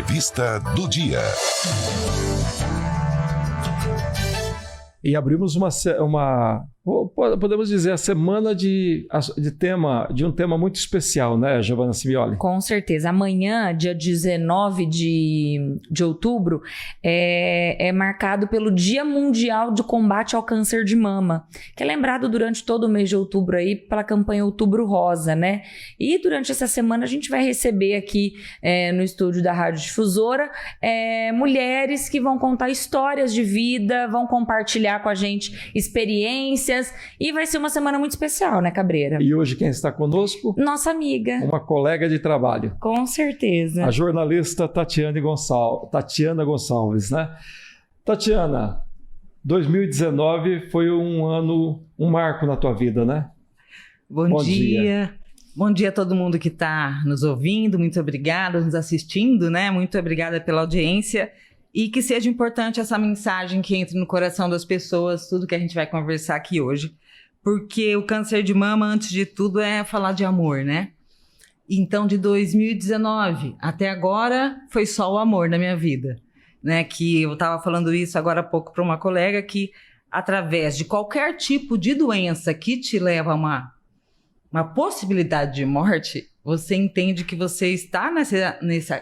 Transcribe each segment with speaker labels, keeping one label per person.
Speaker 1: Entrevista do dia.
Speaker 2: E abrimos podemos dizer, a semana de um tema muito especial, né, Giovana Simioli?
Speaker 3: Com certeza. Amanhã, dia 19 de outubro, é marcado pelo Dia Mundial de Combate ao Câncer de Mama, que é lembrado durante todo o mês de outubro aí pela campanha Outubro Rosa, né? E durante essa semana a gente vai receber aqui no estúdio da Rádio Difusora mulheres que vão contar histórias de vida, vão compartilhar com a gente experiências, e vai ser uma semana muito especial, né, Cabreira?
Speaker 2: E hoje quem está conosco?
Speaker 3: Nossa amiga.
Speaker 2: Uma colega de trabalho.
Speaker 3: Com certeza.
Speaker 2: A jornalista Tatiana Gonçalves, né? Tatiana, 2019 foi um marco na tua vida, né?
Speaker 4: Bom dia. Bom dia a todo mundo que está nos ouvindo, muito obrigada, nos assistindo, né? Muito obrigada pela audiência. E que seja importante essa mensagem que entre no coração das pessoas, tudo que a gente vai conversar aqui hoje. Porque o câncer de mama, antes de tudo, é falar de amor, né? Então, de 2019 até agora, foi só o amor na minha vida, né? Que eu estava falando isso agora há pouco para uma colega, que através de qualquer tipo de doença que te leva a uma possibilidade de morte, você entende que você está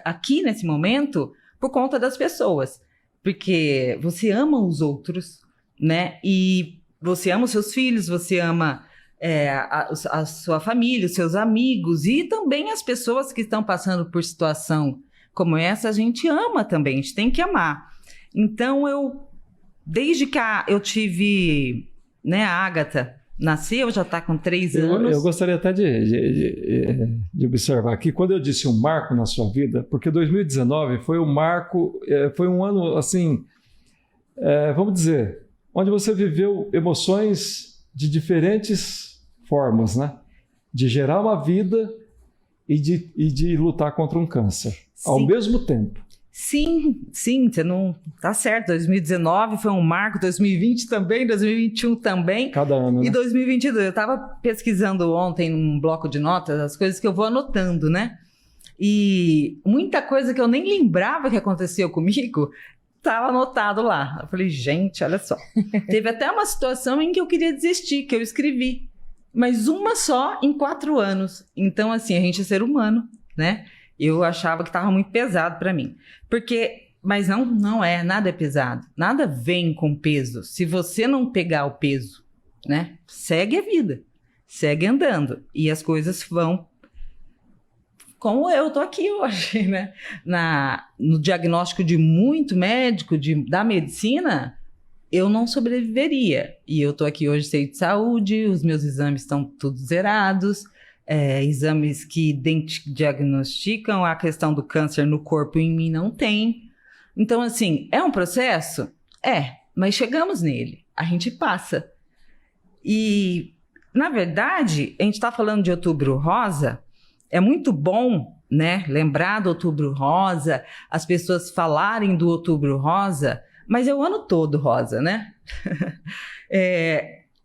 Speaker 4: aqui nesse momento por conta das pessoas, porque você ama os outros, né? E você ama os seus filhos, você ama a sua família, os seus amigos e também as pessoas que estão passando por situação como essa, a gente ama também, a gente tem que amar. Então, desde que eu tive, né, a Ágata nasceu, já está com 3 anos.
Speaker 2: Eu gostaria até de observar aqui, quando eu disse um marco na sua vida, porque 2019 foi um marco, foi um ano, assim, vamos dizer, onde você viveu emoções de diferentes formas, né? De gerar uma vida e de lutar contra um câncer,
Speaker 4: Sim.
Speaker 2: Ao mesmo tempo.
Speaker 4: Sim, você não tá certo. 2019 foi um marco, 2020 também, 2021 também.
Speaker 2: Cada ano, né?
Speaker 4: E 2022. Eu estava pesquisando ontem num bloco de notas as coisas que eu vou anotando, né? E muita coisa que eu nem lembrava que aconteceu comigo estava anotado lá. Eu falei, gente, olha só. Teve até uma situação em que eu queria desistir, que eu escrevi. Mas uma só em 4 anos. Então, assim, a gente é ser humano, né? Eu achava que estava muito pesado para mim. Mas não é, nada é pesado. Nada vem com peso. Se você não pegar o peso, né? Segue a vida. Segue andando. E as coisas vão como eu tô aqui hoje, né? No diagnóstico de muito médico, da medicina, eu não sobreviveria. E eu tô aqui hoje cheio de saúde, os meus exames estão todos zerados. Exames que diagnosticam a questão do câncer no corpo, em mim não tem. Então, assim, é um processo? Mas chegamos nele, a gente passa. E, na verdade, a gente está falando de Outubro Rosa, é muito bom, né, lembrar do Outubro Rosa, as pessoas falarem do Outubro Rosa, mas é o ano todo rosa, né?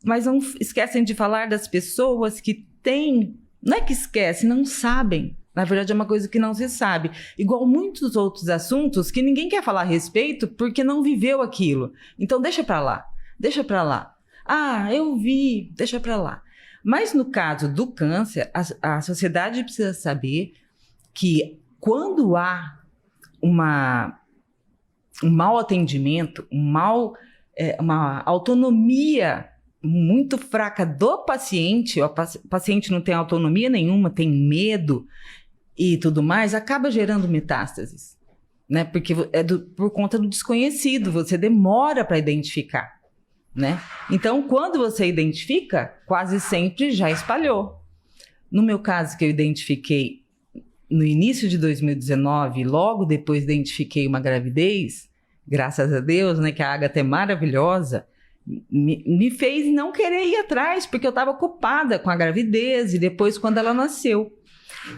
Speaker 4: Mas não esquecem de falar das pessoas que têm. Não é que esquece, não sabem. Na verdade, é uma coisa que não se sabe. Igual muitos outros assuntos que ninguém quer falar a respeito porque não viveu aquilo. Então, deixa pra lá. Deixa pra lá. Ah, eu vi, deixa pra lá. Mas no caso do câncer, a sociedade precisa saber que quando há um mau atendimento, uma autonomia muito fraca do paciente, o paciente não tem autonomia nenhuma, tem medo e tudo mais, acaba gerando metástases, né? Porque por conta do desconhecido, você demora para identificar, né? Então, quando você identifica, quase sempre já espalhou. No meu caso, que eu identifiquei no início de 2019, logo depois identifiquei uma gravidez, graças a Deus, né? Que a Ágata é maravilhosa, me fez não querer ir atrás, porque eu estava ocupada com a gravidez e depois quando ela nasceu.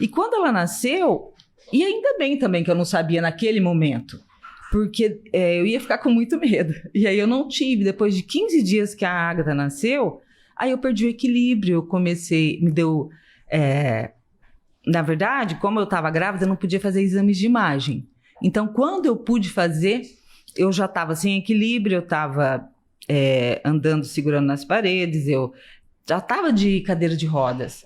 Speaker 4: E quando ela nasceu, e ainda bem também que eu não sabia naquele momento, porque eu ia ficar com muito medo. E aí eu não tive, depois de 15 dias que a Ágata nasceu, aí eu perdi o equilíbrio, eu comecei, na verdade, como eu estava grávida, eu não podia fazer exames de imagem. Então, quando eu pude fazer, eu já estava sem equilíbrio, eu estava andando, segurando nas paredes, eu já estava de cadeira de rodas,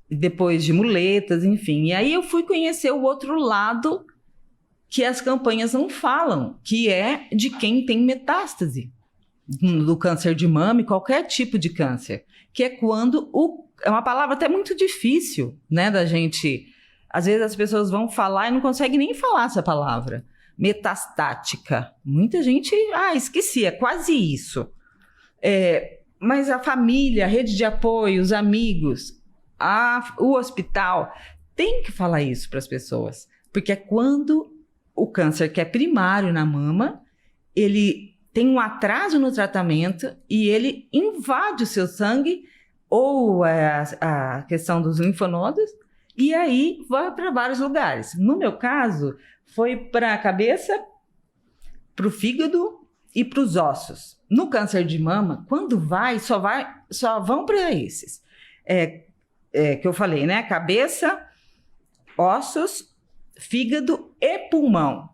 Speaker 4: depois de muletas, enfim. E aí eu fui conhecer o outro lado que as campanhas não falam, que é de quem tem metástase do câncer de mama e qualquer tipo de câncer, que é quando é uma palavra até muito difícil, né, da gente... Às vezes as pessoas vão falar e não conseguem nem falar essa palavra. Metastática. Muita gente... esqueci, é quase isso. Mas a família, a rede de apoio, os amigos, o hospital, tem que falar isso para as pessoas. Porque é quando o câncer que é primário na mama, ele tem um atraso no tratamento e ele invade o seu sangue ou a questão dos linfonodos e aí vai para vários lugares. No meu caso, foi para a cabeça, para o fígado e para os ossos. No câncer de mama, quando só vão para esses. Que eu falei, né? Cabeça, ossos, fígado e pulmão.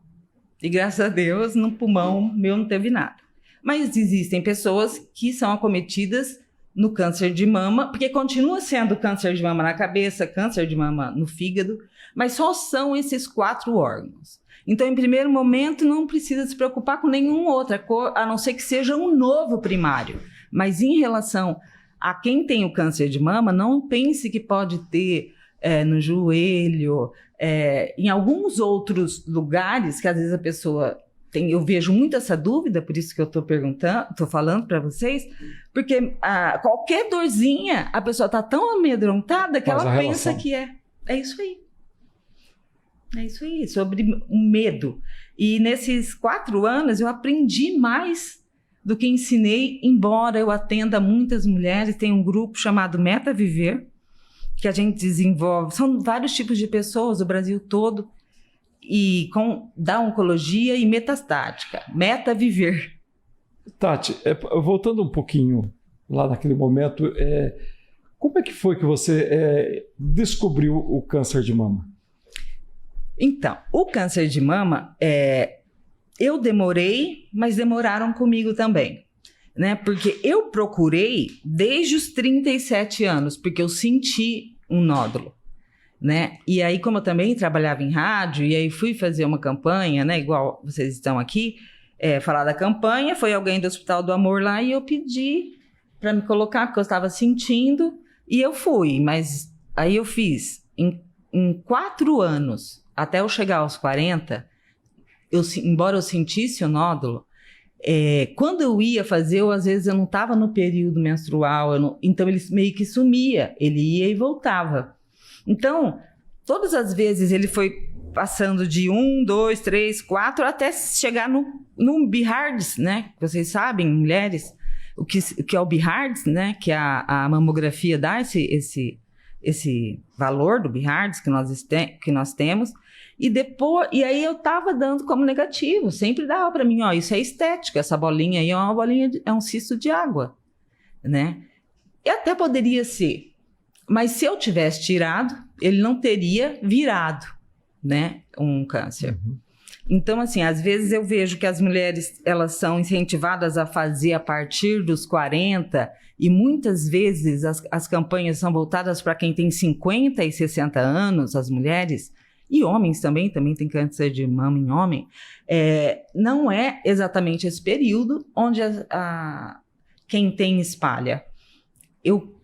Speaker 4: E graças a Deus, no pulmão meu não teve nada. Mas existem pessoas que são acometidas no câncer de mama, porque continua sendo câncer de mama na cabeça, câncer de mama no fígado, mas só são esses 4 órgãos. Então, em primeiro momento, não precisa se preocupar com nenhuma outra cor, a não ser que seja um novo primário. Mas em relação a quem tem o câncer de mama, não pense que pode ter no joelho, em alguns outros lugares que às vezes a pessoa tem. Eu vejo muito essa dúvida, por isso que eu estou falando para vocês, porque qualquer dorzinha, a pessoa está tão amedrontada que ela pensa que é isso aí. É isso aí, sobre o medo. E nesses 4 anos eu aprendi mais do que ensinei, embora eu atenda muitas mulheres. Tem um grupo chamado Meta Viver, que a gente desenvolve, são vários tipos de pessoas do Brasil todo, e da oncologia e metastática. Meta Viver.
Speaker 2: Tati, voltando um pouquinho lá naquele momento, como é que foi que você descobriu o câncer de mama?
Speaker 4: Então, o câncer de mama, eu demorei, mas demoraram comigo também, né? Porque eu procurei desde os 37 anos, porque eu senti um nódulo, né? E aí, como eu também trabalhava em rádio, e aí fui fazer uma campanha, né? Igual vocês estão aqui, falar da campanha, foi alguém do Hospital do Amor lá e eu pedi para me colocar, porque eu estava sentindo, e eu fui, mas aí eu fiz em 4 anos, até eu chegar aos 40, embora eu sentisse o nódulo, quando eu ia fazer, às vezes eu não estava no período menstrual, então ele meio que sumia, ele ia e voltava. Então, todas as vezes ele foi passando de 1, 2, 3, 4, até chegar no BIHARDS, né? Vocês sabem, mulheres, o que é o BIHARDS, né? Que a mamografia dá esse valor do BIHARDS que nós temos. E aí eu tava dando como negativo, sempre dava para mim, isso é estética, essa bolinha aí é um cisto de água, né? E até poderia ser, mas se eu tivesse tirado, ele não teria virado, né, um câncer. Uhum. Então, assim, às vezes eu vejo que as mulheres, elas são incentivadas a fazer a partir dos 40, e muitas vezes as campanhas são voltadas para quem tem 50 e 60 anos, as mulheres. E homens também tem câncer de mama em homem, não é exatamente esse período onde quem tem espalha.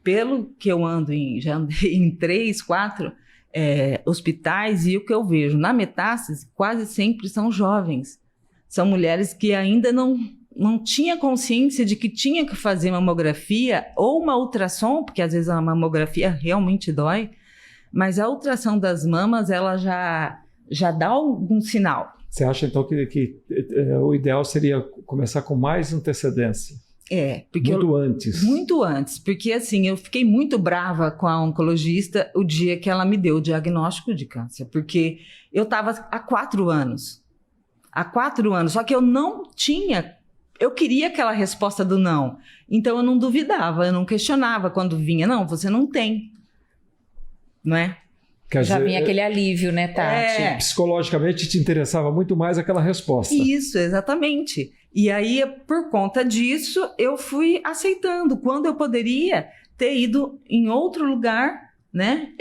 Speaker 4: Pelo que eu já andei em 3, 4 hospitais, e o que eu vejo na metástase, quase sempre são jovens. São mulheres que ainda não tinham consciência de que tinha que fazer mamografia ou uma ultrassom, porque às vezes a mamografia realmente dói, mas a ultrassom das mamas, ela já dá algum sinal.
Speaker 2: Você acha, então, que o ideal seria começar com mais antecedência?
Speaker 4: Antes. Muito antes, porque assim, eu fiquei muito brava com a oncologista o dia que ela me deu o diagnóstico de câncer, porque eu estava há 4 anos, só que eu não tinha... Eu queria aquela resposta do não, então eu não duvidava, eu não questionava quando vinha, não, você não tem. Não é?
Speaker 2: Quer
Speaker 3: Já
Speaker 2: dizer,
Speaker 3: vinha aquele alívio, né, Tati?
Speaker 2: psicologicamente te interessava muito mais aquela resposta.
Speaker 4: Isso, exatamente. E aí, por conta disso, eu fui aceitando. Quando eu poderia ter ido em outro lugar, né?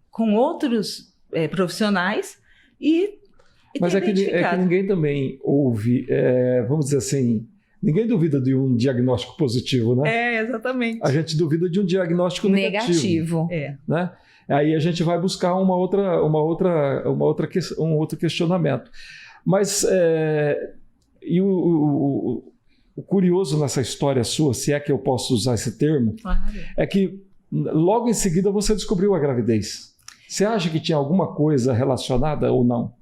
Speaker 4: Com outros profissionais e
Speaker 2: Mas
Speaker 4: ter
Speaker 2: é que
Speaker 4: identificado.
Speaker 2: ninguém também ouve, vamos dizer assim, ninguém duvida de um diagnóstico positivo, né?
Speaker 4: Exatamente.
Speaker 2: A gente duvida de um diagnóstico negativo. Né? Aí a gente vai buscar um outro questionamento. Mas e o curioso nessa história sua, se é que eu posso usar esse termo,
Speaker 4: Claro.
Speaker 2: é que logo em seguida você descobriu a gravidez. Você acha que tinha alguma coisa relacionada ou não?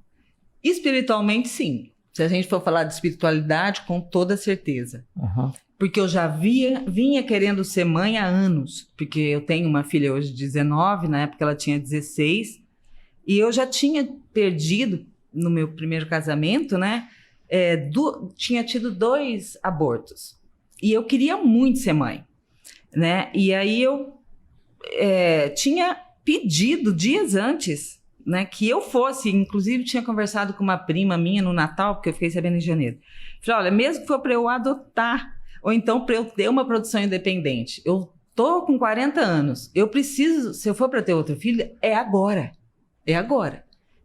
Speaker 4: Espiritualmente, sim. Se a gente for falar de espiritualidade, com toda certeza.
Speaker 2: Uhum.
Speaker 4: Porque eu já vinha querendo ser mãe há anos. Porque eu tenho uma filha hoje de 19, na época ela tinha 16. E eu já tinha perdido, no meu primeiro casamento, né? Tinha tido 2 abortos. E eu queria muito ser mãe, né? E aí eu tinha pedido dias antes, né, que eu fosse. Inclusive tinha conversado com uma prima minha no Natal, porque eu fiquei sabendo em janeiro. Falei, olha, mesmo que for para eu adotar, ou então para eu ter uma produção independente, eu tô com 40 anos, eu preciso, se eu for para ter outro filho, é agora.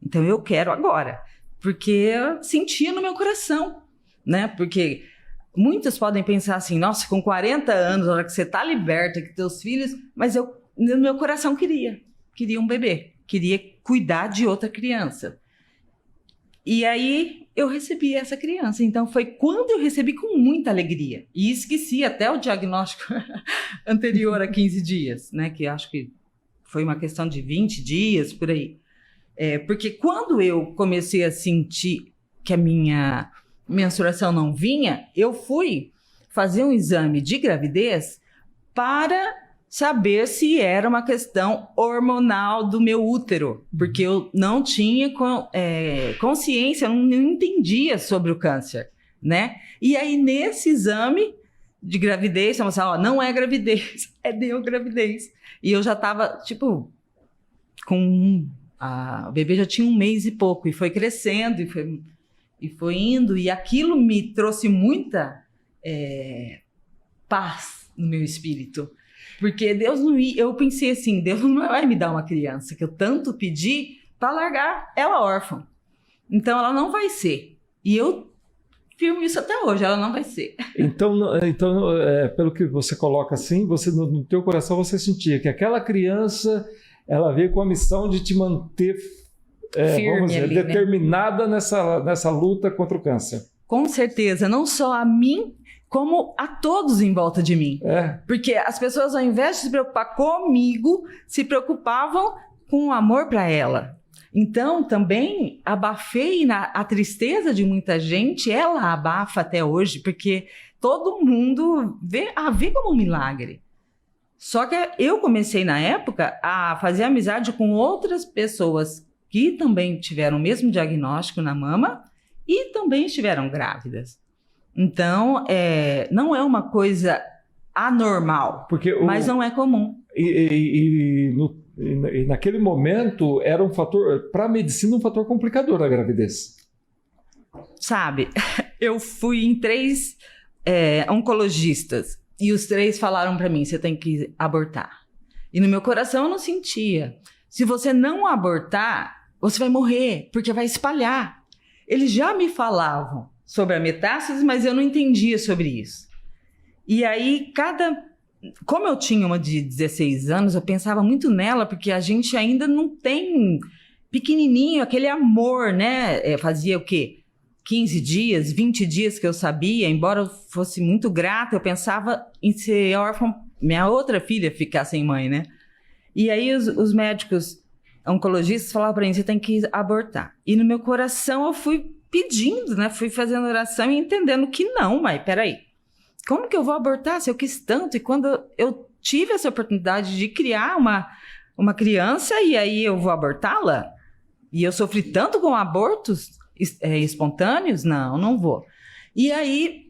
Speaker 4: Então eu quero agora, porque eu sentia no meu coração, né? Porque muitos podem pensar assim, nossa, com 40 anos, na hora que você tá liberta, que teus filhos, mas eu, no meu coração, queria um bebê, queria cuidar de outra criança. E aí eu recebi essa criança. Então foi quando eu recebi, com muita alegria. E esqueci até o diagnóstico anterior a 15 dias, né? Que acho que foi uma questão de 20 dias, por aí. Porque quando eu comecei a sentir que a minha menstruação não vinha, eu fui fazer um exame de gravidez para saber se era uma questão hormonal do meu útero, porque eu não tinha consciência, eu não entendia sobre o câncer, né? E aí, nesse exame de gravidez, eu falei, não é gravidez, é neogravidez. E eu já estava, tipo, o bebê já tinha 1 mês e pouco, e foi crescendo, e foi indo, e aquilo me trouxe muita paz no meu espírito. Porque Deus não ia, eu pensei assim, Deus não vai me dar uma criança que eu tanto pedi para largar ela órfã. Então ela não vai ser. E eu firmo isso até hoje, ela não vai ser.
Speaker 2: Então pelo que você coloca assim, você no teu coração você sentia que aquela criança, ela veio com a missão de te manter
Speaker 3: firme ali,
Speaker 2: determinada, né? nessa luta contra o câncer.
Speaker 4: Com certeza, não só a mim, como a todos em volta de mim. Porque as pessoas, ao invés de se preocupar comigo, se preocupavam com o amor para ela. Então, também abafei a tristeza de muita gente, ela abafa até hoje, porque todo mundo vê como um milagre. Só que eu comecei, na época, a fazer amizade com outras pessoas que também tiveram o mesmo diagnóstico na mama e também estiveram grávidas. Então, não é uma coisa anormal, mas não é comum.
Speaker 2: E naquele momento era um fator, para a medicina, um fator complicador a gravidez.
Speaker 4: Sabe, eu fui em 3 oncologistas e os 3 falaram para mim, você tem que abortar. E no meu coração eu não sentia. Se você não abortar, você vai morrer, porque vai espalhar. Eles já me falavam sobre a metástase, mas eu não entendia sobre isso. E aí, como eu tinha uma de 16 anos, eu pensava muito nela, porque a gente ainda não tem pequenininho, aquele amor, né? Fazia o quê? 15 dias, 20 dias que eu sabia, embora eu fosse muito grata, eu pensava em ser órfã, minha outra filha ficar sem mãe, né? E aí os médicos oncologistas falavam para mim, você tem que abortar. E no meu coração eu fui pedindo, né? Fui fazendo oração e entendendo que não, mas peraí. Como que eu vou abortar se eu quis tanto? E quando eu tive essa oportunidade de criar uma criança e aí eu vou abortá-la? E eu sofri tanto com abortos espontâneos? Não vou. E aí,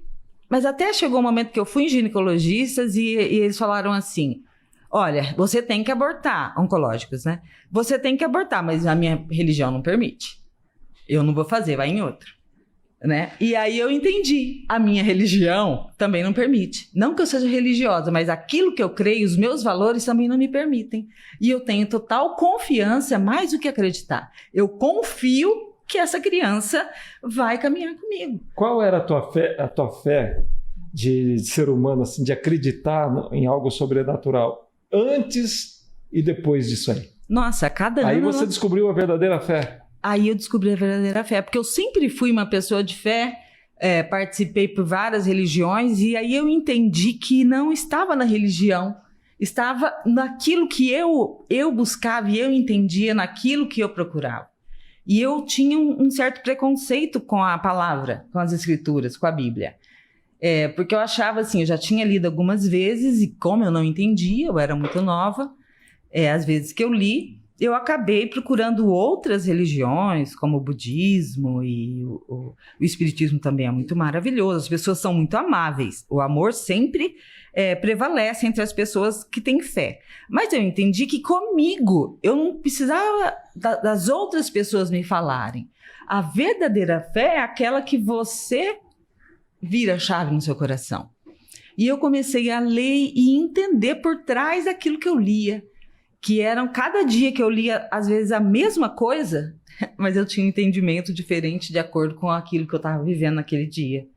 Speaker 4: mas até chegou um momento que eu fui em ginecologistas e eles falaram assim, olha, você tem que abortar, oncológicos, né? Você tem que abortar, mas a minha religião não permite. Eu não vou fazer, vai em outro. Né? E aí eu entendi, a minha religião também não permite. Não que eu seja religiosa, mas aquilo que eu creio, os meus valores também não me permitem. E eu tenho total confiança, mais do que acreditar. Eu confio que essa criança vai caminhar comigo.
Speaker 2: Qual era a tua fé de ser humano, assim, de acreditar em algo sobrenatural antes e depois disso aí?
Speaker 4: Nossa, cada ano...
Speaker 2: Aí você descobriu a verdadeira fé.
Speaker 4: Aí eu descobri a verdadeira fé, porque eu sempre fui uma pessoa de fé, participei por várias religiões, e aí eu entendi que não estava na religião, estava naquilo que eu buscava e eu entendia, naquilo que eu procurava. E eu tinha um certo preconceito com a palavra, com as escrituras, com a Bíblia. Porque eu achava assim, eu já tinha lido algumas vezes, e como eu não entendia, eu era muito nova, às vezes que eu li, eu acabei procurando outras religiões, como o budismo e o espiritismo também é muito maravilhoso. As pessoas são muito amáveis. O amor sempre prevalece entre as pessoas que têm fé. Mas eu entendi que comigo, eu não precisava das outras pessoas me falarem. A verdadeira fé é aquela que você vira a chave no seu coração. E eu comecei a ler e entender por trás daquilo que eu lia. Que eram, cada dia que eu lia, às vezes, a mesma coisa, mas eu tinha um entendimento diferente de acordo com aquilo que eu estava vivendo naquele dia.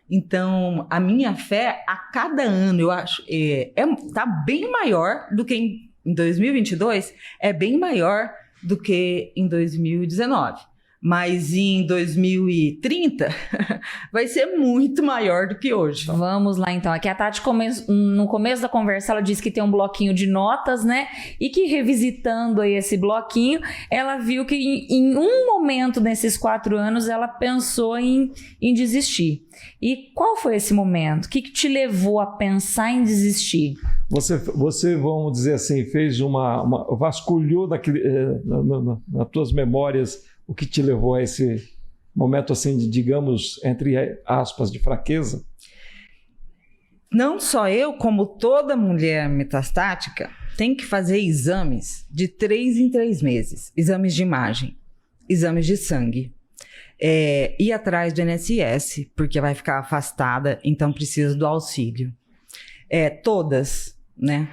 Speaker 4: Então, a minha fé, a cada ano, eu acho, tá bem maior do que em 2022, é bem maior do que em 2019. Mas em 2030 vai ser muito maior do que hoje.
Speaker 3: Vamos lá, então. Aqui a Tati, no começo da conversa, ela disse que tem um bloquinho de notas, né? E que revisitando aí esse bloquinho, ela viu que em um momento nesses 4 anos, ela pensou em desistir. E qual foi esse momento? O que te levou a pensar em desistir?
Speaker 2: Você, vamos dizer assim, fez vasculhou nas tuas memórias o que te levou a esse momento, assim, digamos, entre aspas, de fraqueza?
Speaker 4: Não só eu, como toda mulher metastática, tem que fazer exames de 3 em 3 meses. Exames de imagem, exames de sangue. Ir atrás do INSS, porque vai ficar afastada, então precisa do auxílio. Todas, né?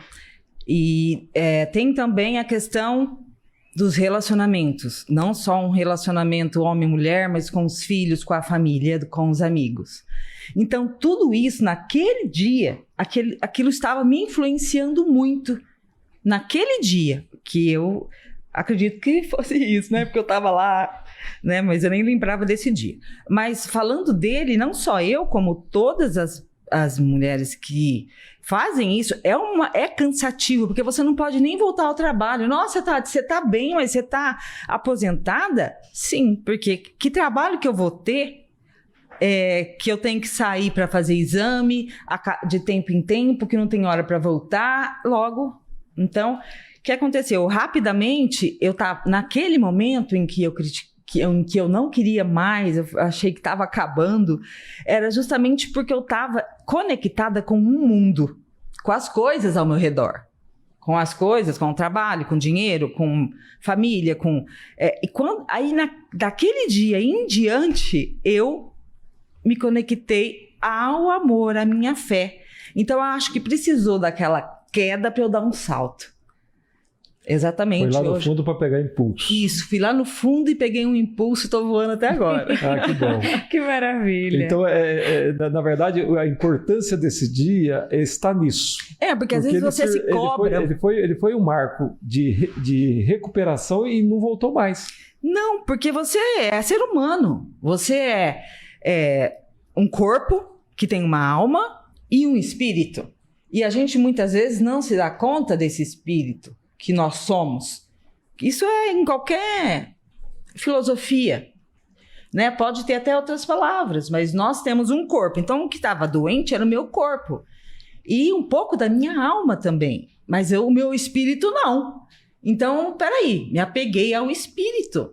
Speaker 4: E tem também a questão dos relacionamentos, não só um relacionamento homem-mulher, mas com os filhos, com a família, com os amigos. Então, tudo isso, naquele dia, aquilo estava me influenciando muito. Naquele dia, que eu acredito que fosse isso, né? Porque eu estava lá, né? Mas eu nem lembrava desse dia. Mas falando dele, não só eu, como todas as mulheres que fazem isso, é cansativo, porque você não pode nem voltar ao trabalho. Nossa, Tati, você tá bem, mas você tá aposentada? Sim, porque que trabalho que eu vou ter, que eu tenho que sair para fazer exame de tempo em tempo, que não tem hora para voltar, logo. Então, o que aconteceu? Rapidamente, eu tava naquele momento em que eu não queria mais, eu achei que estava acabando, era justamente porque eu estava conectada com um mundo, com as coisas ao meu redor. Com as coisas, com o trabalho, com dinheiro, com família, daquele dia em diante, eu me conectei ao amor, à minha fé. Então, eu acho que precisou daquela queda para eu dar um salto. Exatamente.
Speaker 2: Foi lá no fundo para pegar impulso.
Speaker 4: Isso, fui lá no fundo e peguei um impulso e estou voando até agora.
Speaker 2: Que bom.
Speaker 3: Que maravilha.
Speaker 2: Então, na verdade, a importância desse dia está nisso.
Speaker 4: Porque às vezes você se cobra.
Speaker 2: Ele foi um marco de recuperação e não voltou mais.
Speaker 4: Não, porque você é ser humano. Você é um corpo que tem uma alma e um espírito. E a gente muitas vezes não se dá conta desse espírito que nós somos. Isso é em qualquer filosofia, né? Pode ter até outras palavras, mas nós temos um corpo. Então, o que estava doente era o meu corpo. E um pouco da minha alma também. Mas o meu espírito não. Então, peraí, me apeguei ao espírito.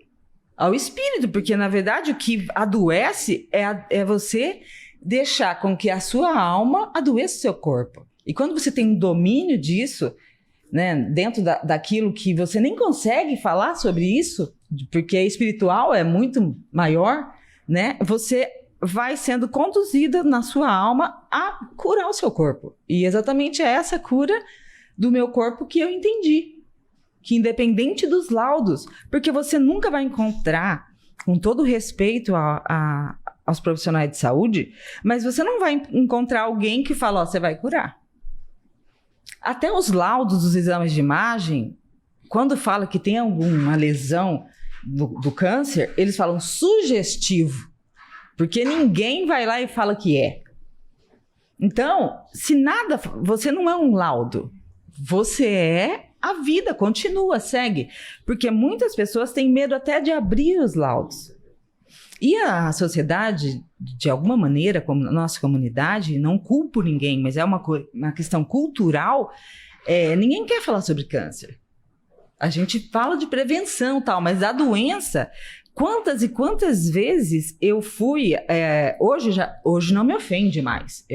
Speaker 4: Ao espírito, porque, na verdade, o que adoece é você deixar com que a sua alma adoeça o seu corpo. E quando você tem um domínio disso, né, dentro daquilo que você nem consegue falar sobre isso, porque espiritual é muito maior, né, você vai sendo conduzida na sua alma a curar o seu corpo. E exatamente é essa cura do meu corpo que eu entendi. Que independente dos laudos, porque você nunca vai encontrar, com todo respeito aos profissionais de saúde, mas você não vai encontrar alguém que fala, ó, você vai curar. Até os laudos dos exames de imagem, quando fala que tem alguma lesão do câncer, eles falam sugestivo, porque ninguém vai lá e fala que é. Então, se nada, você não é um laudo, você é a vida, continua, segue. Porque muitas pessoas têm medo até de abrir os laudos. E a sociedade, de alguma maneira, como a nossa comunidade, não culpo ninguém, mas é uma questão cultural, ninguém quer falar sobre câncer. A gente fala de prevenção e tal, mas a doença, quantas e quantas vezes eu fui... hoje não me ofende mais.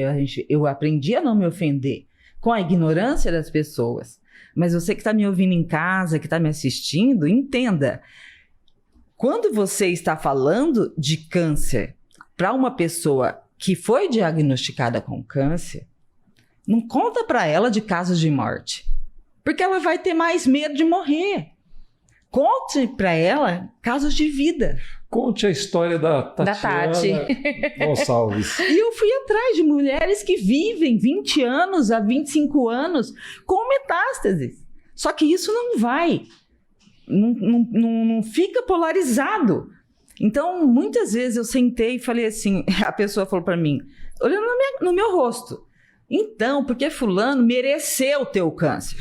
Speaker 4: Eu aprendi a não me ofender com a ignorância das pessoas. Mas você que está me ouvindo em casa, que está me assistindo, entenda. Quando você está falando de câncer para uma pessoa que foi diagnosticada com câncer, não conta para ela de casos de morte, porque ela vai ter mais medo de morrer. Conte para ela casos de vida.
Speaker 2: Conte a história da Tatiana Gonçalves.
Speaker 4: E eu fui atrás de mulheres que vivem 20 anos a 25 anos com metástases. Só que isso não fica polarizado. Então, muitas vezes eu sentei e falei assim, a pessoa falou para mim, olhando no meu rosto, então, porque fulano mereceu ter o câncer.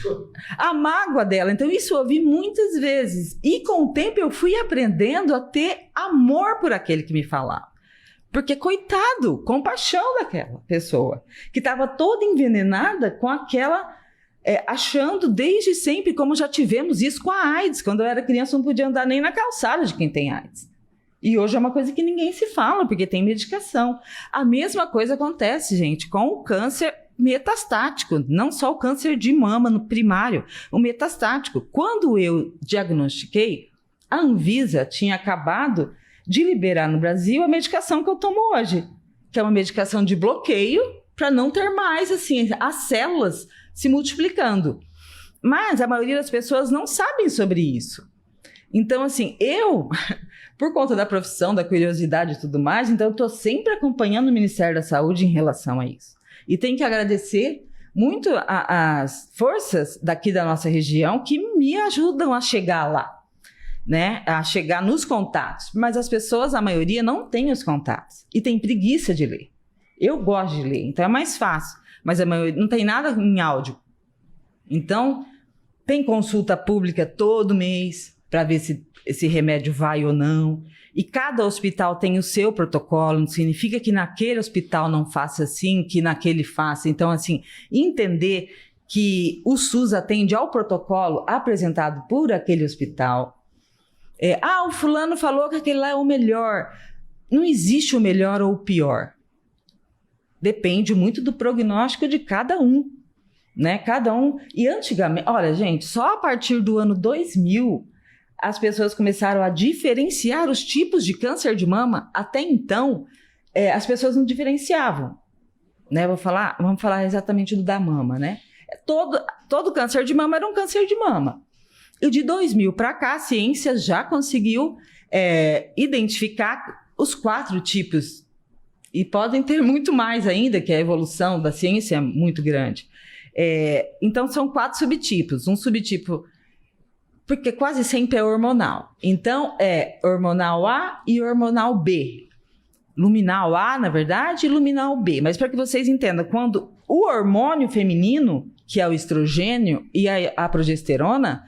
Speaker 4: A mágoa dela. Então, isso eu ouvi muitas vezes. E com o tempo eu fui aprendendo a ter amor por aquele que me falava. Porque, coitado, compaixão daquela pessoa, que estava toda envenenada com aquela... achando desde sempre, como já tivemos isso com a AIDS. Quando eu era criança, eu não podia andar nem na calçada de quem tem AIDS. E hoje é uma coisa que ninguém se fala, porque tem medicação. A mesma coisa acontece, gente, com o câncer metastático, não só o câncer de mama no primário, o metastático. Quando eu diagnostiquei, a Anvisa tinha acabado de liberar no Brasil a medicação que eu tomo hoje, que é uma medicação de bloqueio para não ter mais assim, as células se multiplicando. Mas a maioria das pessoas não sabem sobre isso. Então, assim, por conta da profissão, da curiosidade e tudo mais, então eu estou sempre acompanhando o Ministério da Saúde em relação a isso. E tenho que agradecer muito as forças daqui da nossa região que me ajudam a chegar lá, né? A chegar nos contatos. Mas as pessoas, a maioria, não tem os contatos e tem preguiça de ler. Eu gosto de ler, então é mais fácil. Mas a maioria não tem nada em áudio. Então, tem consulta pública todo mês para ver se esse remédio vai ou não. E cada hospital tem o seu protocolo, não significa que naquele hospital não faça assim, que naquele faça. Então, assim, entender que o SUS atende ao protocolo apresentado por aquele hospital. O fulano falou que aquele lá é o melhor. Não existe o melhor ou o pior. Depende muito do prognóstico de cada um, né? Cada um. E antigamente, olha, gente, só a partir do ano 2000 as pessoas começaram a diferenciar os tipos de câncer de mama. Até então, as pessoas não diferenciavam, né? Vamos falar exatamente do da mama, né? Todo câncer de mama era um câncer de mama. E de 2000 para cá, a ciência já conseguiu identificar os 4 tipos. E podem ter muito mais ainda, que a evolução da ciência é muito grande. Então, são 4 subtipos. Um subtipo, porque quase sempre é hormonal. Então, é hormonal A e hormonal B. Luminal A, na verdade, e luminal B. Mas para que vocês entendam, quando o hormônio feminino, que é o estrogênio e a progesterona,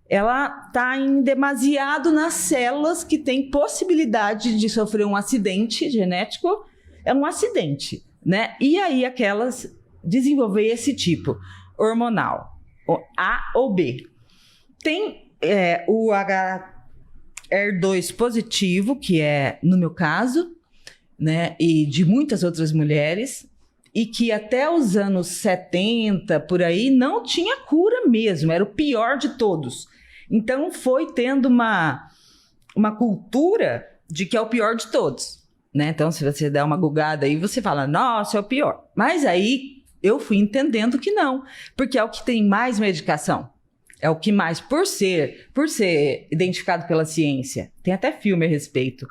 Speaker 4: ela está em demasiado nas células que têm possibilidade de sofrer um acidente genético. É um acidente, né? E aí aquelas desenvolver esse tipo hormonal, A ou B. Tem o HER2 positivo, que é no meu caso, né? E de muitas outras mulheres. e que até os anos 70, por aí, não tinha cura mesmo, era o pior de todos. Então foi tendo uma cultura de que é o pior de todos, né? Então se você der uma gugada aí, você fala, nossa, é o pior. Mas aí eu fui entendendo que não, porque é o que tem mais medicação. É o que mais, por ser identificado pela ciência, tem até filme a respeito,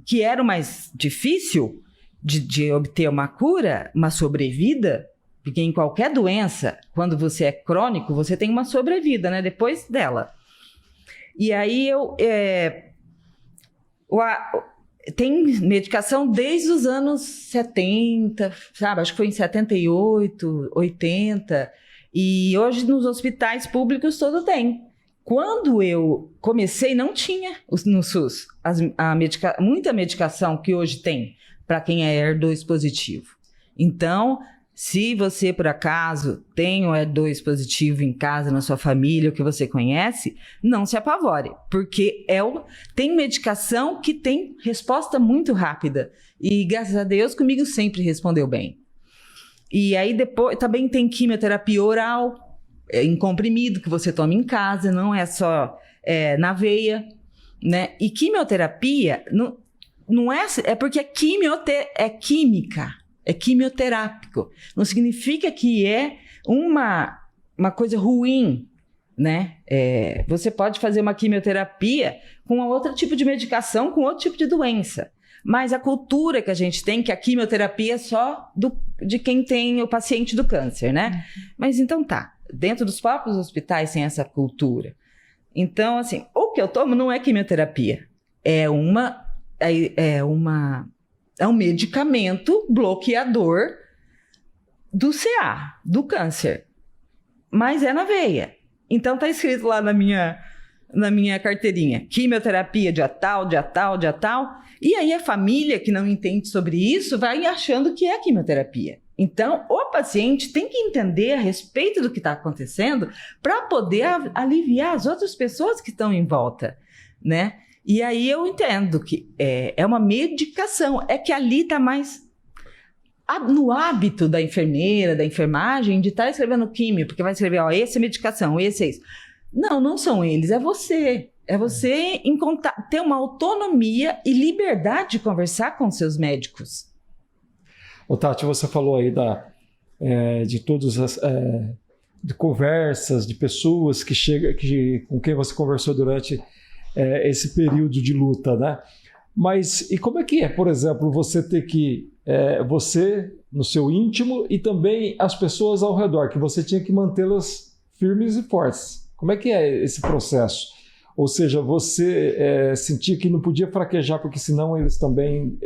Speaker 4: que era o mais difícil de obter uma cura, uma sobrevida, porque em qualquer doença, quando você é crônico, você tem uma sobrevida, né? Depois dela. E aí tem medicação desde os anos 70, sabe? Acho que foi em 78, 80. E hoje nos hospitais públicos todo tem. Quando eu comecei, não tinha no SUS muita medicação que hoje tem para quem é HER2 positivo. Então, se você, por acaso, tem o HER2 positivo em casa, na sua família, o que você conhece, não se apavore, porque tem medicação que tem resposta muito rápida. E, graças a Deus, comigo sempre respondeu bem. E aí, depois, também tem quimioterapia oral, em comprimido, que você toma em casa, não é só na veia, né? E quimioterapia, não é porque é química. É quimioterápico. Não significa que é uma coisa ruim, né? Você pode fazer uma quimioterapia com outro tipo de medicação, com outro tipo de doença. Mas a cultura que a gente tem, que a quimioterapia é só de quem tem o paciente do câncer, né? Mas então tá, dentro dos próprios hospitais tem essa cultura. Então, assim, o que eu tomo não é quimioterapia. É um medicamento bloqueador do CA, do câncer. Mas é na veia. Então tá escrito lá na minha carteirinha, quimioterapia dia tal, dia tal, dia tal. E aí a família que não entende sobre isso vai achando que é quimioterapia. Então o paciente tem que entender a respeito do que está acontecendo para poder aliviar as outras pessoas que estão em volta, né? E aí eu entendo que é uma medicação, é que ali está mais no hábito da enfermeira, da enfermagem, de estar escrevendo químio, porque vai escrever, esse é medicação, esse é isso. Não são eles, é você. É você ter uma autonomia e liberdade de conversar com seus médicos.
Speaker 2: Ô, Tati, você falou aí de todas as de conversas, de pessoas com quem você conversou durante esse período de luta, né? Mas e como é que é, por exemplo, você ter que você no seu íntimo e também as pessoas ao redor, que você tinha que mantê-las firmes e fortes. Como é que é esse processo? Ou seja, você sentia que não podia fraquejar porque senão eles também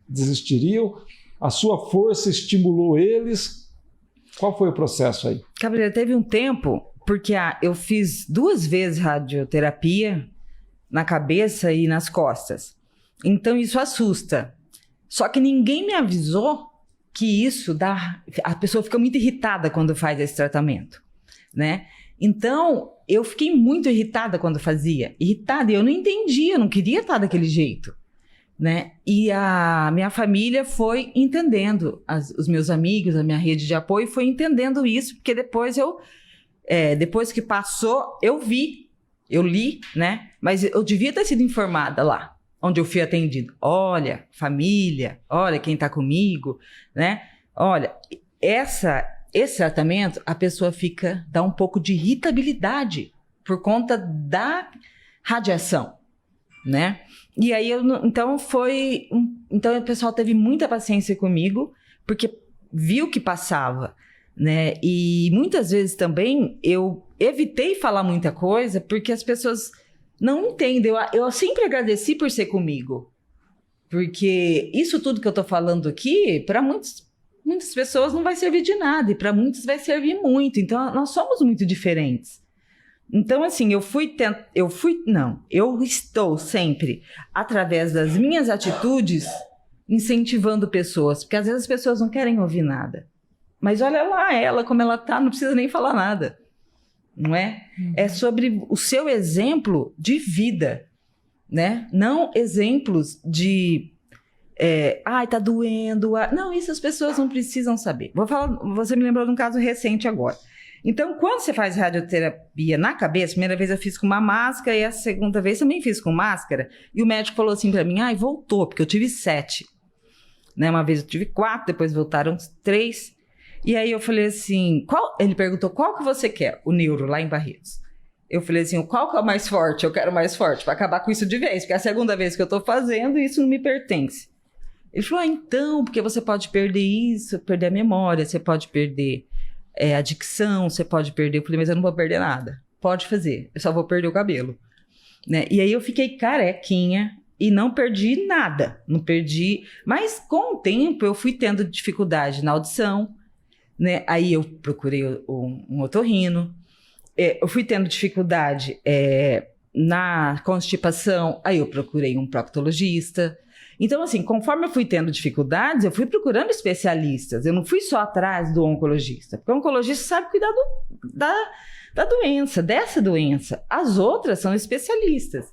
Speaker 2: desistiriam? A sua força estimulou eles? Qual foi o processo aí?
Speaker 4: Cabreira, teve um tempo, porque eu fiz 2 vezes radioterapia na cabeça e nas costas. Então isso assusta. Só que ninguém me avisou que isso a pessoa fica muito irritada quando faz esse tratamento, né? Então eu fiquei muito irritada quando fazia. Irritada, e eu não entendia, eu não queria estar daquele jeito, né? E a minha família foi entendendo, os meus amigos, a minha rede de apoio foi entendendo isso, porque depois depois que passou, eu li, né? Mas eu devia ter sido informada lá, onde eu fui atendido. Olha, família, olha quem tá comigo, né? Olha, esse tratamento, a pessoa dá um pouco de irritabilidade por conta da radiação, né? E aí, então o pessoal teve muita paciência comigo, porque viu que passava, né? E muitas vezes também eu evitei falar muita coisa, porque as pessoas não entendem. Eu sempre agradeci por ser comigo, porque isso tudo que eu tô falando aqui, para muitas pessoas não vai servir de nada, e para muitos vai servir muito. Então, nós somos muito diferentes. Então, assim, eu estou sempre, através das minhas atitudes, incentivando pessoas, porque às vezes as pessoas não querem ouvir nada. Mas olha lá ela, como ela tá, não precisa nem falar nada, não é? É sobre o seu exemplo de vida, né? Não exemplos de Ai, tá doendo. Não, isso as pessoas não precisam saber. Você me lembrou de um caso recente agora. Então, quando você faz radioterapia na cabeça, a primeira vez eu fiz com uma máscara e a segunda vez também fiz com máscara. E o médico falou assim pra mim, voltou, porque eu tive 7. Né? Uma vez eu tive 4, depois voltaram 3. E aí eu falei assim, ele perguntou, qual que você quer? O neuro, lá em Barretos. Eu falei assim, qual que é o mais forte? Eu quero mais forte, para acabar com isso de vez, porque é a segunda vez que eu tô fazendo e isso não me pertence. Ele falou, então, porque você pode perder isso, perder a memória, você pode perder a dicção, você pode perder. Eu falei, mas eu não vou perder nada. Pode fazer, eu só vou perder o cabelo. Né? E aí eu fiquei carequinha e não perdi nada, não perdi. Mas com o tempo eu fui tendo dificuldade na audição, né? Aí eu procurei um otorrino, eu fui tendo dificuldade na constipação, aí eu procurei um proctologista. Então, assim, conforme eu fui tendo dificuldades, eu fui procurando especialistas. Eu não fui só atrás do oncologista, porque o oncologista sabe cuidar da doença, dessa doença. As outras são especialistas.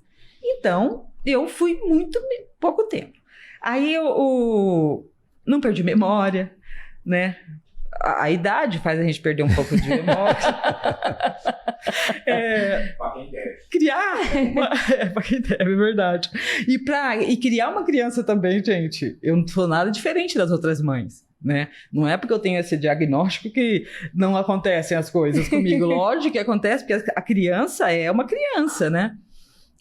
Speaker 4: Então, eu fui muito pouco tempo. Aí eu não perdi memória, né? A idade faz a gente perder um pouco de memória. Criar para quem deve, é verdade. E criar uma criança também, gente, eu não sou nada diferente das outras mães, né? Não é porque eu tenho esse diagnóstico que não acontecem as coisas comigo. Lógico que acontece, porque a criança é uma criança, né?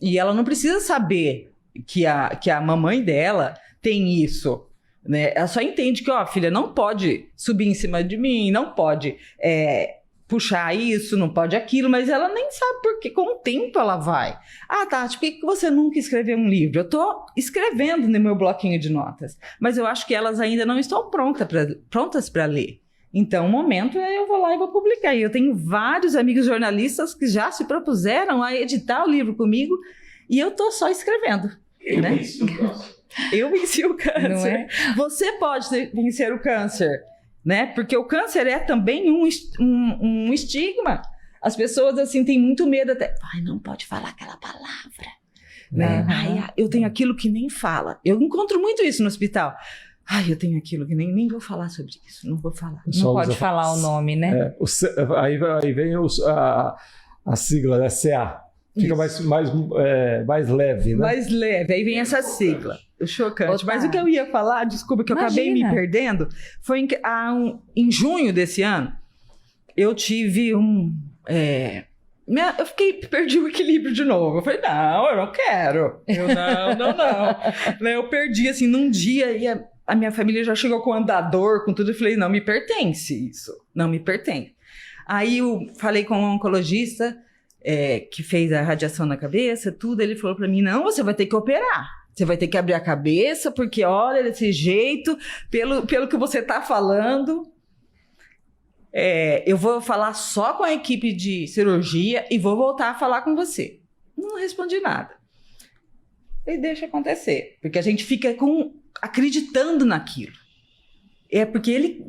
Speaker 4: E ela não precisa saber que a mamãe dela tem isso. Né? Ela só entende que, filha, não pode subir em cima de mim, não pode puxar isso, não pode aquilo, mas ela nem sabe porque com o tempo ela vai. Tati, por que você nunca escreveu um livro? Eu tô escrevendo no meu bloquinho de notas, mas eu acho que elas ainda não estão prontas para ler. Então, o momento eu vou lá e vou publicar. E eu tenho vários amigos jornalistas que já se propuseram a editar o livro comigo e eu tô só escrevendo. Né? Eu venci o câncer. Não é? Você pode vencer o câncer, né? Porque o câncer é também um estigma. As pessoas, assim, têm muito medo até. Não pode falar aquela palavra. Né? Eu tenho aquilo que nem fala. Eu encontro muito isso no hospital. Eu tenho aquilo que nem vou falar sobre isso. Não vou falar.
Speaker 3: Não pode falar o nome, né?
Speaker 2: Aí vem a sigla, né? CA. Fica mais leve, né?
Speaker 4: Mais leve. Aí vem essa sigla. O chocante. Mas o que eu ia falar, desculpa, que eu acabei me perdendo, foi em junho desse ano, eu tive perdi o equilíbrio de novo. Eu falei, não, eu não quero. Não. Eu perdi, assim, num dia, e a minha família já chegou com andador, com tudo, eu falei, não me pertence isso. Não me pertence. Aí eu falei com um oncologista, que fez a radiação na cabeça, tudo, ele falou pra mim, não, você vai ter que operar. Você vai ter que abrir a cabeça, porque olha, desse jeito, pelo que você tá falando, eu vou falar só com a equipe de cirurgia e vou voltar a falar com você. Não respondi nada. E deixa acontecer, porque a gente fica acreditando naquilo. Porque ele...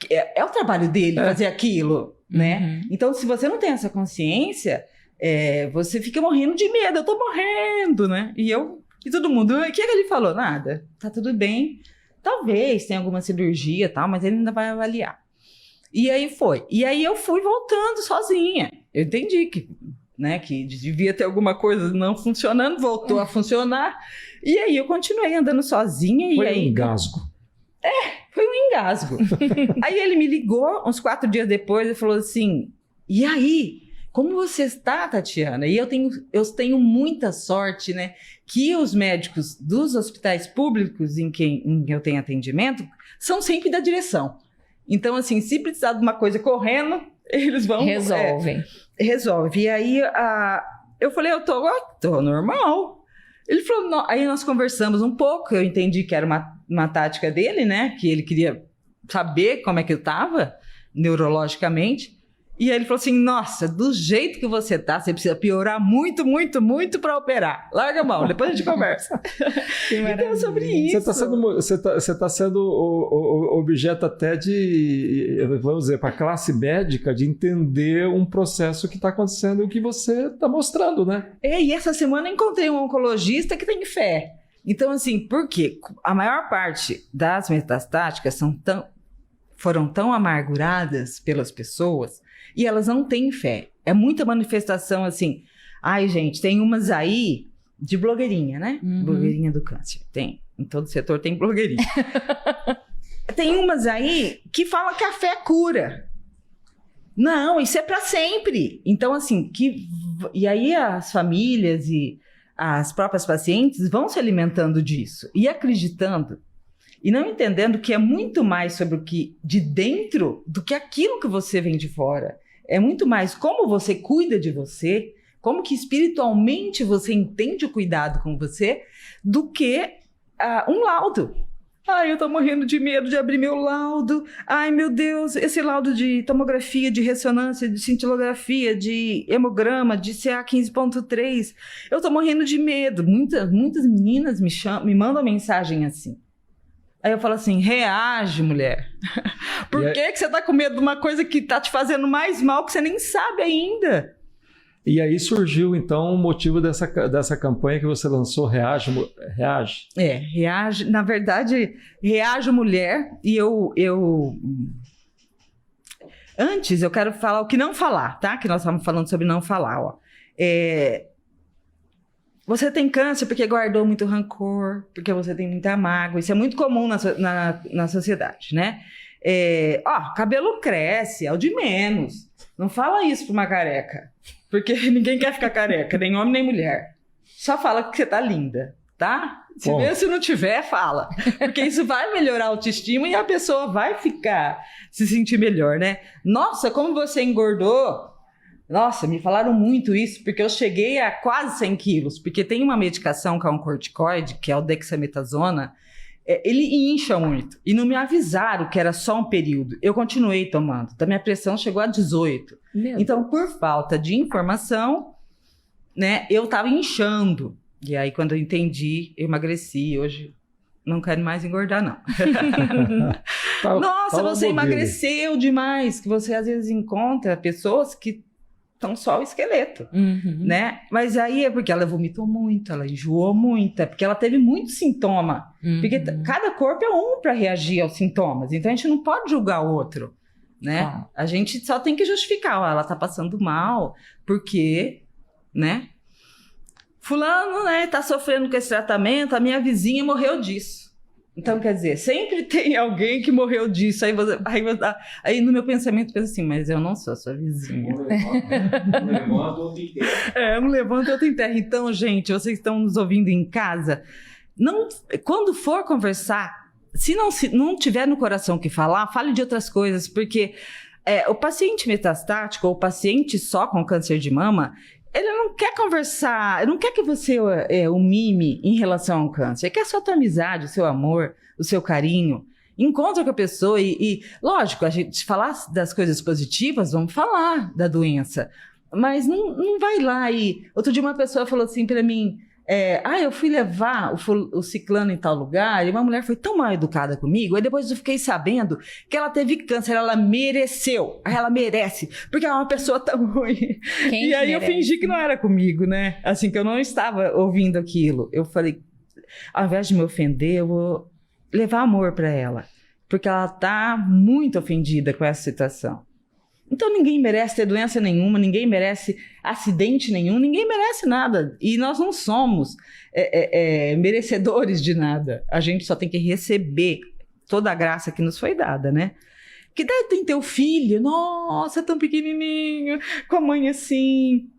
Speaker 4: É o trabalho dele fazer aquilo, né? Então, se você não tem essa consciência, você fica morrendo de medo. Eu tô morrendo, né? E todo mundo, o que ele falou? Nada. Tá tudo bem. Talvez tenha alguma cirurgia e tal, mas ele ainda vai avaliar. E aí foi. E aí eu fui voltando sozinha. Eu entendi que devia ter alguma coisa não funcionando, voltou a funcionar. E aí eu continuei andando sozinha.
Speaker 2: Foi um engasgo.
Speaker 4: Foi um engasgo. Aí ele me ligou uns 4 dias depois e falou assim, e aí? Como você está, Tatiana? E eu tenho muita sorte, né? Que os médicos dos hospitais públicos em que eu tenho atendimento são sempre da direção. Então, assim, se precisar de uma coisa correndo, eles vão... Resolve. E aí, eu falei, eu tô normal. Ele falou, não. Aí nós conversamos um pouco, eu entendi que era uma tática dele, né? Que ele queria saber como é que eu tava neurologicamente. E aí ele falou assim, nossa, do jeito que você tá, você precisa piorar muito, muito, muito para operar. Larga a mão, depois a gente conversa. Então é sobre isso.
Speaker 2: Você tá sendo objeto até de, vamos dizer, para a classe médica, de entender um processo que está acontecendo, o que você está mostrando, né?
Speaker 4: E essa semana eu encontrei um oncologista que tem fé. Então, assim, por quê? A maior parte das metastáticas foram tão amarguradas pelas pessoas e elas não têm fé. É muita manifestação assim. Ai, gente, tem umas aí de blogueirinha, né? Blogueirinha do câncer. Tem. Em todo setor tem blogueirinha. Tem umas aí que falam que a fé cura. Não, isso é para sempre. Então, assim, e aí as famílias e as próprias pacientes vão se alimentando disso e acreditando e não entendendo que é muito mais sobre o que de dentro do que aquilo que você vem de fora. É muito mais como você cuida de você, como que espiritualmente você entende o cuidado com você, do que um laudo. Ai, eu tô morrendo de medo de abrir meu laudo. Ai, meu Deus, esse laudo de tomografia, de ressonância, de cintilografia, de hemograma, de CA 15.3. Eu tô morrendo de medo. Muitas meninas me mandam mensagem assim. Aí eu falo assim, reage, mulher. Por que você tá com medo de uma coisa que tá te fazendo mais mal que você nem sabe ainda?
Speaker 2: E aí surgiu, então, o motivo dessa campanha que você lançou, Reage.
Speaker 4: Reage. Na verdade, Reage Mulher. E antes, eu quero falar o que não falar, tá? Que nós estamos falando sobre não falar, ó. Você tem câncer porque guardou muito rancor, porque você tem muita mágoa. Isso é muito comum na sociedade, né? Cabelo cresce, é o de menos. Não fala isso para uma careca. Porque ninguém quer ficar careca, nem homem nem mulher. Só fala que você tá linda, tá? Se não tiver, fala. Porque isso vai melhorar a autoestima e a pessoa vai se sentir melhor, né? Nossa, como você engordou. Nossa, me falaram muito isso, porque eu cheguei a quase 100 quilos. Porque tem uma medicação que é um corticoide, que é o dexametasona. Ele incha muito. E não me avisaram que era só um período. Eu continuei tomando. Então, minha pressão chegou a 18. Então, por falta de informação, né, eu tava inchando. E aí, quando eu entendi, eu emagreci. Hoje, não quero mais engordar, não. Nossa, você emagreceu demais. Que você, às vezes, encontra pessoas que estão só o esqueleto, né? Mas aí é porque ela vomitou muito, ela enjoou muito, é porque ela teve muito sintoma. Porque cada corpo é um para reagir aos sintomas. Então, a gente não pode julgar o outro, né? A gente só tem que justificar. Ela tá passando mal porque, né? Fulano, né, tá sofrendo com esse tratamento, a minha vizinha morreu disso. Então, quer dizer, sempre tem alguém que morreu disso. Aí no meu pensamento, pensa assim, mas eu não sou a sua vizinha. Um levanta, outro enterra. Um levanta, outro enterra. Então, gente, vocês que estão nos ouvindo em casa, quando for conversar, se não tiver no coração o que falar, fale de outras coisas, porque o paciente metastático ou o paciente só com câncer de mama, ele não quer conversar, ele não quer que você o mime em relação ao câncer. Ele quer só a tua amizade, o seu amor, o seu carinho. Encontra com a pessoa e lógico, a gente falar das coisas positivas, vamos falar da doença. Mas não vai lá e... Outro dia uma pessoa falou assim para mim, eu fui levar o ciclano em tal lugar e uma mulher foi tão mal educada comigo, aí depois eu fiquei sabendo que ela teve câncer, ela mereceu, ela merece, porque ela é uma pessoa tão ruim. E aí eu fingi que não era comigo, né? Assim, que eu não estava ouvindo aquilo. Eu falei, ao invés de me ofender, eu vou levar amor para ela, porque ela tá muito ofendida com essa situação. Então ninguém merece ter doença nenhuma, ninguém merece acidente nenhum, ninguém merece nada. E nós não somos merecedores de nada. A gente só tem que receber toda a graça que nos foi dada, né? Que daí tem teu filho, nossa, tão pequenininho, com a mãe assim.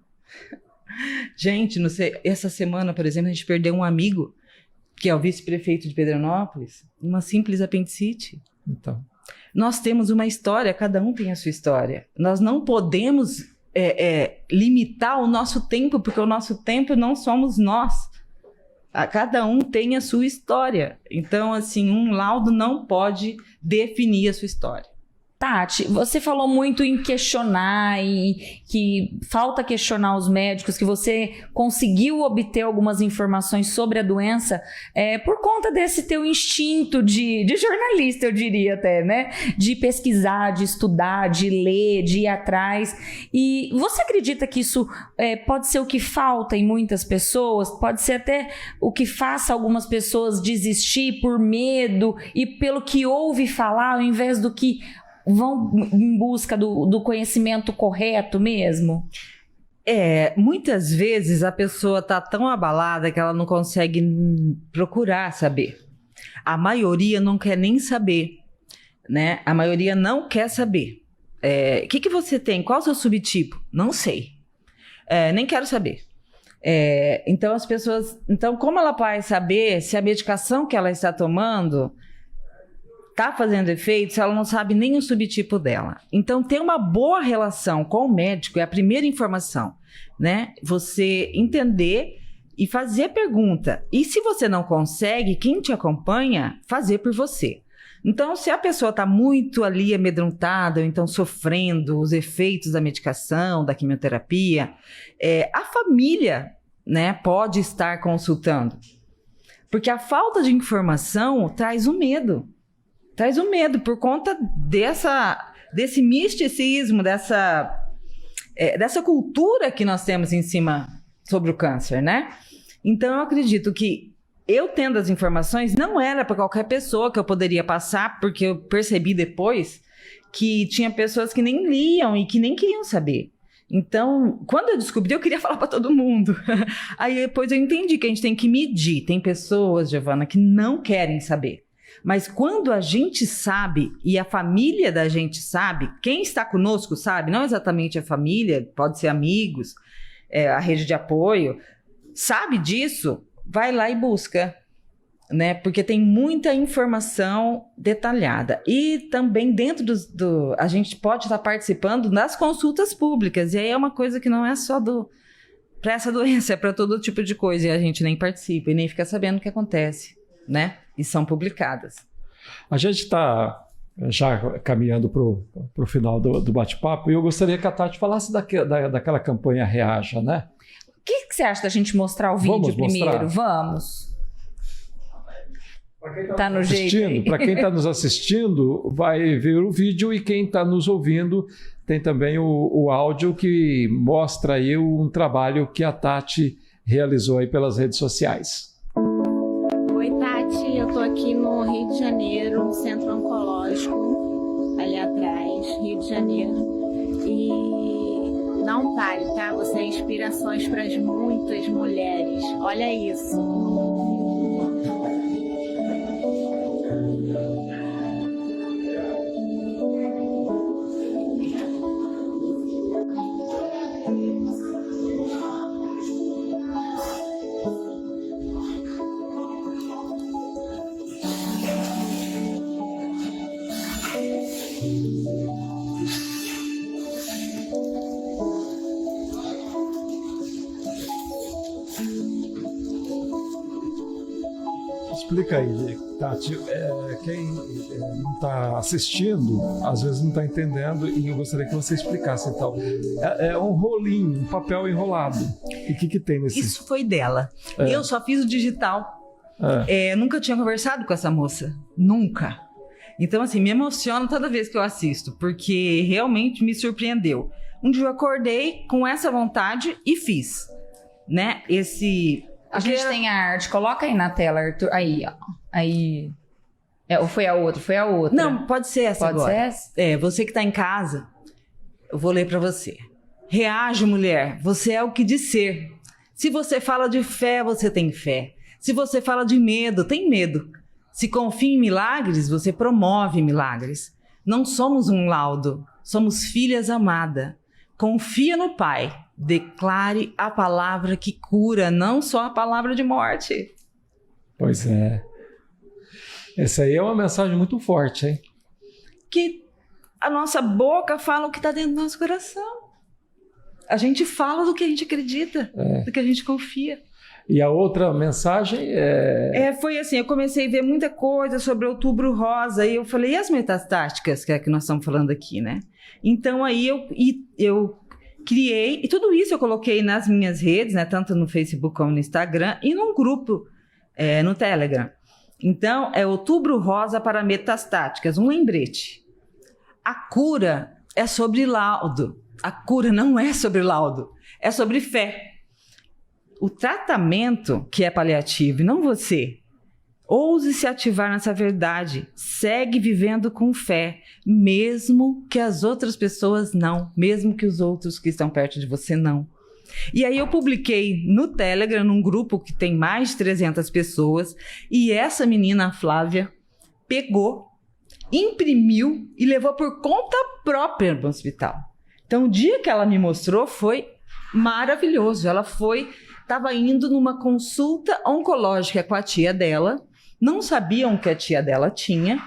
Speaker 4: Gente, não sei, essa semana, por exemplo, a gente perdeu um amigo, que é o vice-prefeito de Pedranópolis, uma simples apendicite.
Speaker 2: Então...
Speaker 4: Nós temos uma história, cada um tem a sua história. Nós não podemos limitar o nosso tempo, porque o nosso tempo não somos nós. Cada um tem a sua história. Então, assim, um laudo não pode definir a sua história.
Speaker 3: Tati, você falou muito em questionar e que falta questionar os médicos, que você conseguiu obter algumas informações sobre a doença por conta desse teu instinto de jornalista, eu diria até, né? De pesquisar, de estudar, de ler, de ir atrás. E você acredita que isso pode ser o que falta em muitas pessoas? Pode ser até o que faça algumas pessoas desistir por medo e pelo que ouve falar, ao invés do que vão em busca do conhecimento correto mesmo?
Speaker 4: Muitas vezes a pessoa está tão abalada que ela não consegue procurar saber. A maioria não quer nem saber, né? A maioria não quer saber. O que você tem? Qual é o seu subtipo? Não sei. Nem quero saber. Então as pessoas... Então, como ela vai saber se a medicação que ela está tomando está fazendo efeito se ela não sabe nem o subtipo dela? Então, ter uma boa relação com o médico é a primeira informação, né? Você entender e fazer pergunta. E se você não consegue, quem te acompanha, fazer por você. Então, se a pessoa está muito ali amedrontada, ou então sofrendo os efeitos da medicação, da quimioterapia, a família, né, pode estar consultando. Porque a falta de informação traz o medo. Traz o medo por conta desse misticismo, dessa cultura que nós temos em cima sobre o câncer, né? Então, eu acredito que eu tendo as informações, não era para qualquer pessoa que eu poderia passar, porque eu percebi depois que tinha pessoas que nem liam e que nem queriam saber. Então, quando eu descobri, eu queria falar para todo mundo. Aí depois eu entendi que a gente tem que medir. Tem pessoas, Giovana, que não querem saber. Mas quando a gente sabe e a família da gente sabe, quem está conosco sabe, não exatamente a família, pode ser amigos, a rede de apoio, sabe disso, vai lá e busca, né? Porque tem muita informação detalhada. E também dentro a gente pode estar participando das consultas públicas, e aí é uma coisa que não é só para essa doença, é para todo tipo de coisa, e a gente nem participa e nem fica sabendo o que acontece, né? E são publicadas.
Speaker 2: A gente está já caminhando para o final do bate-papo, e eu gostaria que a Tati falasse daquela campanha Reaja, né?
Speaker 3: O que você acha da gente mostrar o vídeo primeiro? Vamos. Tá no jeito.
Speaker 2: Para quem está nos assistindo, vai ver o vídeo, e quem está nos ouvindo tem também o áudio que mostra aí um trabalho que a Tati realizou aí pelas redes sociais.
Speaker 1: Oi, Tati, eu tô aqui no Rio de Janeiro, no Centro Oncológico, ali atrás, Rio de Janeiro. E não pare, tá? Você é inspirações para muitas mulheres. Olha isso.
Speaker 2: Explica aí, Tati, quem não está assistindo, às vezes não está entendendo, e eu gostaria que você explicasse. Então, é um rolinho, um papel enrolado. E o que tem nesse?
Speaker 4: Isso foi dela. Eu só fiz o digital. Nunca tinha conversado com essa moça. Nunca. Então, assim, me emociona toda vez que eu assisto, porque realmente me surpreendeu. Um dia eu acordei com essa vontade e fiz, né?
Speaker 3: A gente tem a arte. Coloca aí na tela, Arthur. Aí, ó. Aí. Ou foi a outra? Foi a outra.
Speaker 4: Não, pode ser essa agora. Pode ser essa? Você que está em casa, eu vou ler para você. Reage, mulher. Você é o que diz ser. Se você fala de fé, você tem fé. Se você fala de medo, tem medo. Se confia em milagres, você promove milagres. Não somos um laudo. Somos filhas amadas. Confia no Pai. Declare a palavra que cura, não só a palavra de morte.
Speaker 2: Pois é. Essa aí é uma mensagem muito forte, hein?
Speaker 4: Que a nossa boca fala o que está dentro do nosso coração. A gente fala do que a gente acredita, do que a gente confia.
Speaker 2: E a outra mensagem
Speaker 4: foi assim, eu comecei a ver muita coisa sobre Outubro Rosa, e eu falei, e as metastáticas, que é que nós estamos falando aqui, né? Então aí eu criei, e tudo isso eu coloquei nas minhas redes, né? Tanto no Facebook como no Instagram, e num grupo no Telegram. Então, é Outubro Rosa para metastáticas, um lembrete. A cura é sobre laudo. A cura não é sobre laudo, é sobre fé. O tratamento que é paliativo, e não você. Ouse se ativar nessa verdade. Segue vivendo com fé, mesmo que as outras pessoas não, mesmo que os outros que estão perto de você não. E aí eu publiquei no Telegram, num grupo que tem mais de 300 pessoas, e essa menina, a Flávia, pegou, imprimiu e levou por conta própria no hospital. Então o dia que ela me mostrou foi maravilhoso. Ela estava indo numa consulta oncológica com a tia dela, não sabiam o que a tia dela tinha,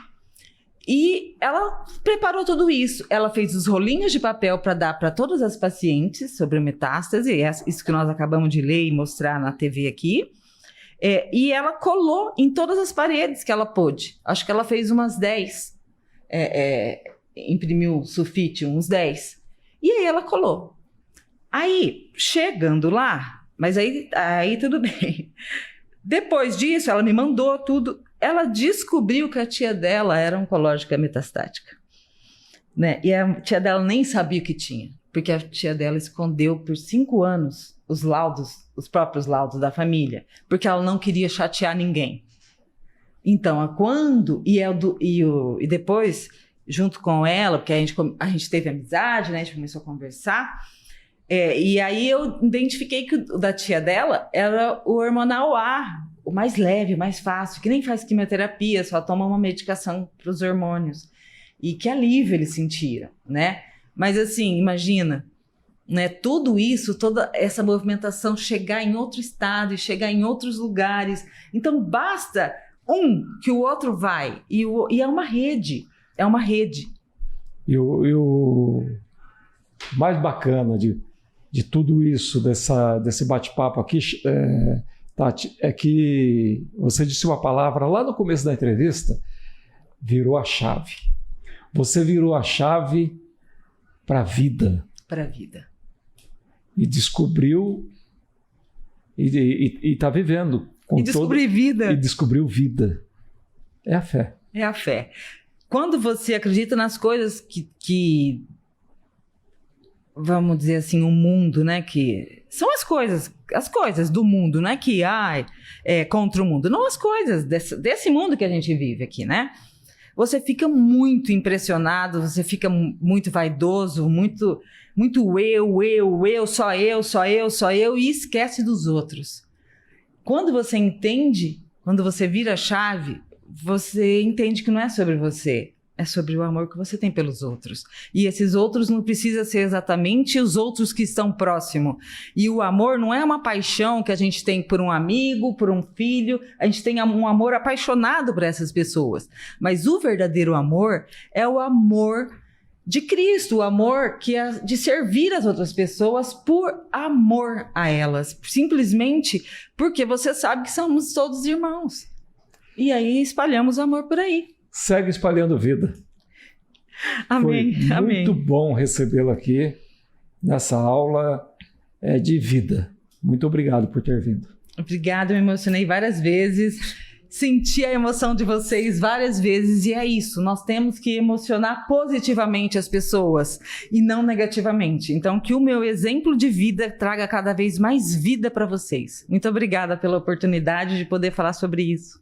Speaker 4: e ela preparou tudo isso. Ela fez os rolinhos de papel para dar para todas as pacientes sobre metástase, isso que nós acabamos de ler e mostrar na TV aqui, e ela colou em todas as paredes que ela pôde. Acho que ela fez umas 10, imprimiu sulfite, uns 10, e aí ela colou. Aí, chegando lá, mas aí tudo bem. Depois disso, ela me mandou tudo. Ela descobriu que a tia dela era oncológica metastática, né? E a tia dela nem sabia o que tinha, porque a tia dela escondeu por 5 anos os laudos, os próprios laudos da família, porque ela não queria chatear ninguém. Então, e depois, junto com ela, porque a gente teve amizade, né? A gente começou a conversar. E aí eu identifiquei que o da tia dela era o hormonal A, o mais leve, mais fácil, que nem faz quimioterapia, só toma uma medicação para os hormônios. E que alívio ele sentia, né? Mas assim, imagina, né? Tudo isso, toda essa movimentação chegar em outro estado e chegar em outros lugares. Então basta que o outro vai. E é uma rede, é uma rede.
Speaker 2: E o mais bacana de tudo isso, desse bate-papo aqui, Tati, é que você disse uma palavra lá no começo da entrevista, virou a chave. Você virou a chave para a vida.
Speaker 4: Para a vida.
Speaker 2: E descobriu, e está vivendo.
Speaker 4: E vida.
Speaker 2: E descobriu vida. É a fé.
Speaker 4: É a fé. Quando você acredita nas coisas que vamos dizer assim, o mundo, né, que são as coisas do mundo, não é que é contra o mundo, não, as coisas desse mundo que a gente vive aqui, né? Você fica muito impressionado, você fica muito vaidoso, muito eu, só eu, e esquece dos outros. Quando você entende, quando você vira a chave, você entende que não é sobre você, é sobre o amor que você tem pelos outros. E esses outros não precisam ser exatamente os outros que estão próximos. E o amor não é uma paixão que a gente tem por um amigo, por um filho. A gente tem um amor apaixonado por essas pessoas. Mas o verdadeiro amor é o amor de Cristo, o amor que é de servir as outras pessoas por amor a elas. Simplesmente porque você sabe que somos todos irmãos. E aí espalhamos amor por aí.
Speaker 2: Segue espalhando vida.
Speaker 4: Amém.
Speaker 2: Foi
Speaker 4: amém.
Speaker 2: Muito bom recebê-lo aqui nessa aula de vida. Muito obrigado por ter vindo.
Speaker 4: Obrigada, me emocionei várias vezes. Senti a emoção de vocês várias vezes e é isso. Nós temos que emocionar positivamente as pessoas e não negativamente. Então, que o meu exemplo de vida traga cada vez mais vida para vocês. Muito obrigada pela oportunidade de poder falar sobre isso.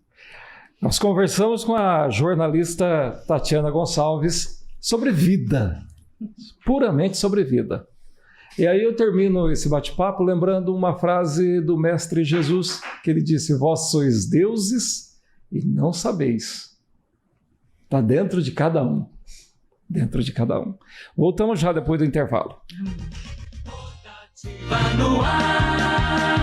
Speaker 2: Nós conversamos com a jornalista Tatiana Gonçalves sobre vida, puramente sobre vida. E aí eu termino esse bate-papo lembrando uma frase do Mestre Jesus, que ele disse: vós sois deuses e não sabeis. Está dentro de cada um. Dentro de cada um. Voltamos já depois do intervalo.
Speaker 5: No ar.